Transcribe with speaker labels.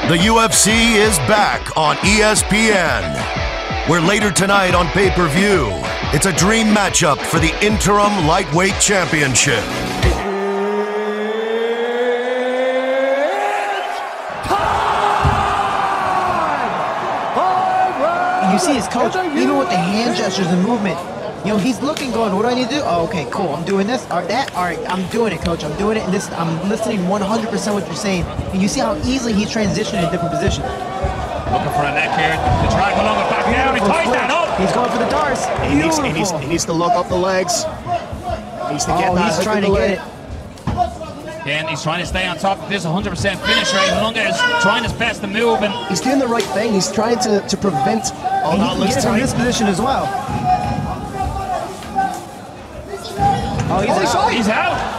Speaker 1: The UFC is back on ESPN, where later tonight on pay-per-view, it's a dream matchup for the interim lightweight championship.
Speaker 2: You see his coach, even with the hand gestures and movement, you know, he's looking, going, what do I need to do? Oh, okay, cool, I'm doing this, or that, all right, I'm doing it, coach, I'm doing it, and this, I'm listening 100% what you're saying, and you see how easily he's transitioning in different positions.
Speaker 3: Looking for a neck here, to drag along the back down, he ties that up!
Speaker 2: He's going for the darts,
Speaker 4: He needs to look up the legs. He needs to get that.
Speaker 2: He's trying to get it.
Speaker 3: Again, he's trying to stay on top of this 100% finish rate. Lunga is trying his best to move, and
Speaker 4: he's doing the right thing. He's trying to prevent all that looks tight.
Speaker 2: From this position as well. Oh, he's out.
Speaker 3: He's out.